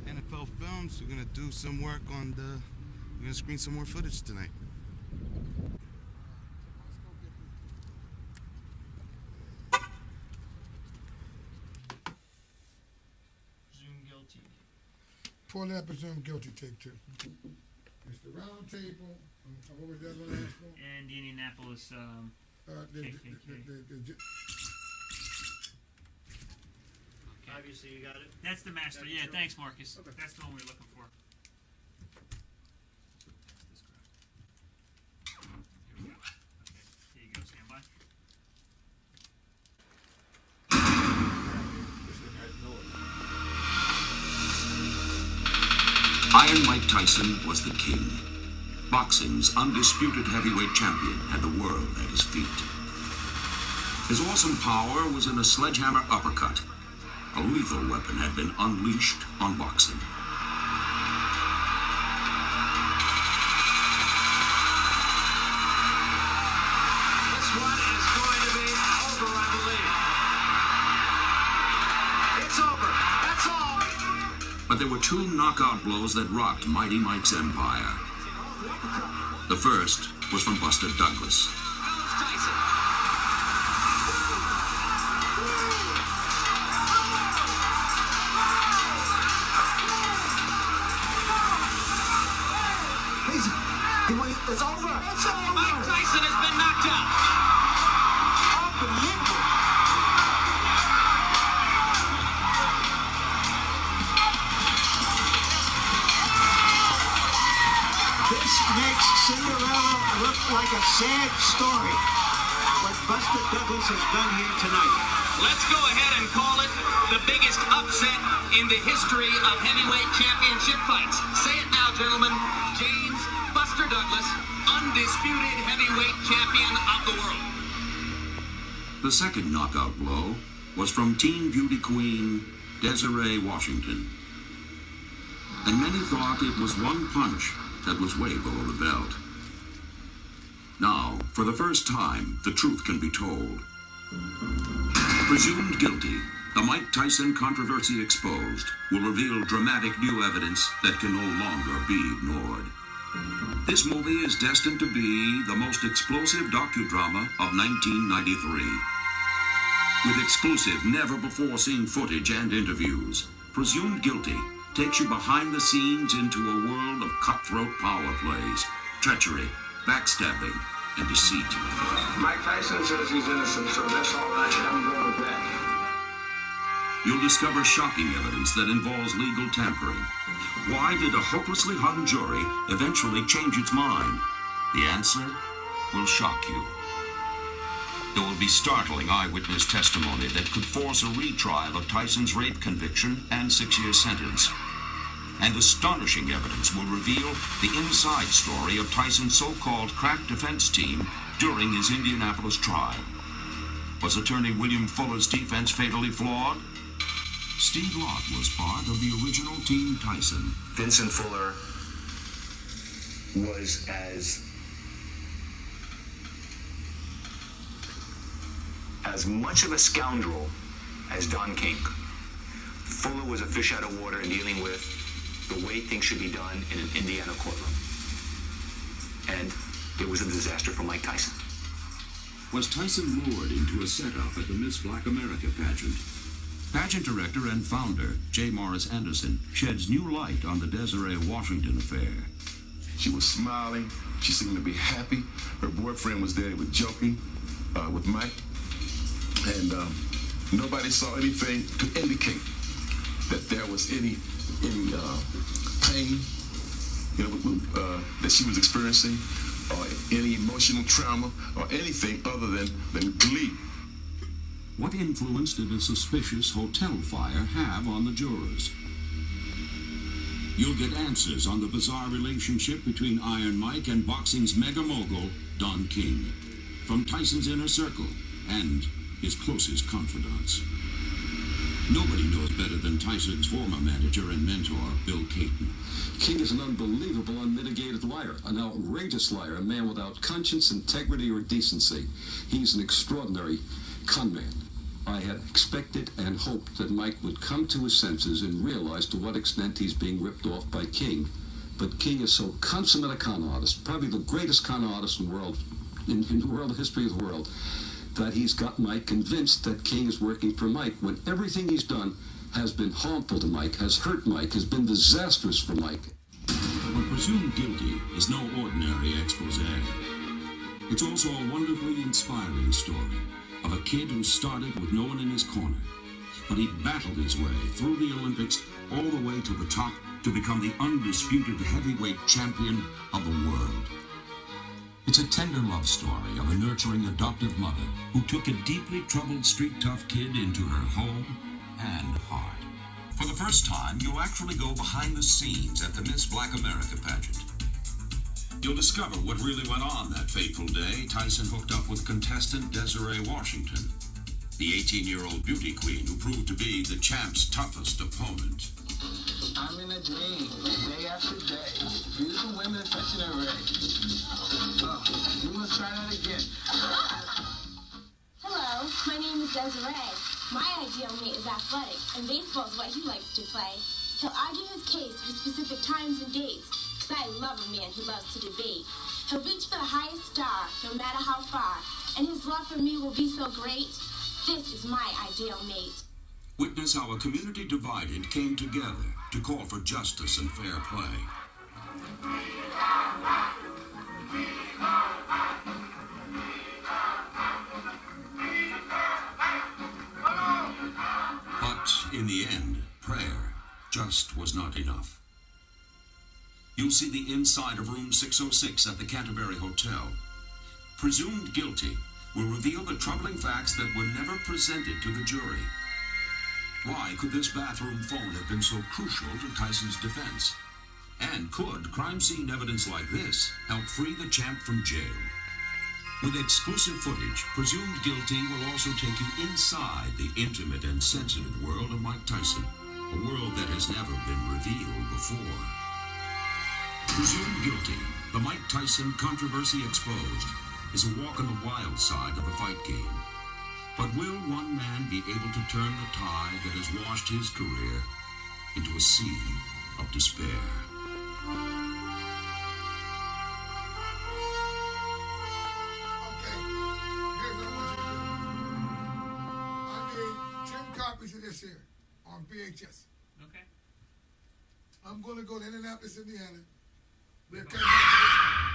NFL Films. We're gonna do some work on we're gonna screen some more footage tonight. Presumed guilty. Pull that presumed guilty tape too. It's the round table. What was the other one asked for? And the Indianapolis KKK. Obviously, you got it. That's the master. Yeah, thanks, Marcus. Okay. That's the one we were looking for. Here we go. Okay. Here you go. Stand by. Iron Mike Tyson was the king. Boxing's undisputed heavyweight champion had the world at his feet. His awesome power was in a sledgehammer uppercut. A lethal weapon had been unleashed on boxing. This one is going to be over, I believe. It's over. That's all. But there were two knockout blows that rocked Mighty Mike's empire. The first was from Buster Douglas. It's over. It's over. Mike Tyson has been knocked out. Unbelievable. This makes Cinderella look like a sad story. What Buster Douglas has done here tonight. Let's go ahead and call it the biggest upset in the history of heavyweight championship fights. Say it now, gentlemen. James Buster Douglas, undisputed heavyweight champion of the world. The second knockout blow was from teen beauty queen Desiree Washington. And many thought it was one punch that was way below the belt. Now, for the first time, the truth can be told. Presumed guilty, the Mike Tyson controversy exposed will reveal dramatic new evidence that can no longer be ignored. This movie is destined to be the most explosive docudrama of 1993. With exclusive, never-before-seen footage and interviews, Presumed Guilty takes you behind the scenes into a world of cutthroat power plays, treachery, backstabbing, and deceit. Mike Tyson says he's innocent, so that's all right. I'm going with that. You'll discover shocking evidence that involves legal tampering. Why did a hopelessly hung jury eventually change its mind? The answer will shock you. There will be startling eyewitness testimony that could force a retrial of Tyson's rape conviction and 6-year sentence. And astonishing evidence will reveal the inside story of Tyson's so-called crack defense team during his Indianapolis trial. Was attorney William Fuller's defense fatally flawed? Steve Lott was part of the original Team Tyson. Vincent Fuller was as much of a scoundrel as Don King. Fuller was a fish out of water in dealing with the way things should be done in an Indiana courtroom. And it was a disaster for Mike Tyson. Was Tyson lured into a setup at the Miss Black America pageant? Pageant director and founder J. Morris Anderson sheds new light on the Desiree Washington affair. She was smiling. She seemed to be happy. Her boyfriend was there. He was joking with Mike. And nobody saw anything to indicate that there was any pain, that she was experiencing, or any emotional trauma, or anything other than belief. What influence did a suspicious hotel fire have on the jurors? You'll get answers on the bizarre relationship between Iron Mike and boxing's mega mogul, Don King, from Tyson's inner circle and his closest confidants. Nobody knows better than Tyson's former manager and mentor, Bill Caton. King is an unbelievable, unmitigated liar, an outrageous liar, a man without conscience, integrity, or decency. He's an extraordinary con man. I had expected and hoped that Mike would come to his senses and realize to what extent he's being ripped off by King. But King is so consummate a con artist, probably the greatest con artist in the world, in the world of history of the world, that he's got Mike convinced that King is working for Mike, when everything he's done has been harmful to Mike, has hurt Mike, has been disastrous for Mike. But Presumed Guilty is no ordinary expose. It's also a wonderfully inspiring story of a kid who started with no one in his corner, but he battled his way through the Olympics all the way to the top to become the undisputed heavyweight champion of the world. It's a tender love story of a nurturing adoptive mother who took a deeply troubled street-tough kid into her home and heart. For the first time, you'll actually go behind the scenes at the Miss Black America pageant. You'll discover what really went on that fateful day Tyson hooked up with contestant Desiree Washington, the 18-year-old beauty queen who proved to be the champ's toughest opponent. I'm in a dream, day after day. Beautiful women touching a ray. Oh, you must try that again. Hello, my name is Desiree. My ideal mate is athletic, and baseball is what he likes to play. He'll argue his case for specific times and dates, because I love a man who loves to debate. He'll reach for the highest star, no matter how far, and his love for me will be so great. This is my ideal mate. Witness how a community divided came together to call for justice and fair play. But in the end, prayer just was not enough. You'll see the inside of room 606 at the Canterbury Hotel. Presumed Guilty will reveal the troubling facts that were never presented to the jury. Why could this bathroom phone have been so crucial to Tyson's defense? And could crime scene evidence like this help free the champ from jail? With exclusive footage, Presumed Guilty will also take you inside the intimate and sensitive world of Mike Tyson, a world that has never been revealed before. Presumed Guilty, the Mike Tyson controversy exposed, is a walk on the wild side of the fight game. But will one man be able to turn the tide that has washed his career into a sea of despair? Okay, here's what I want you to do. I need 10 copies of this here on VHS. Okay. I'm going to go to Indianapolis, Indiana. We'll come back to this.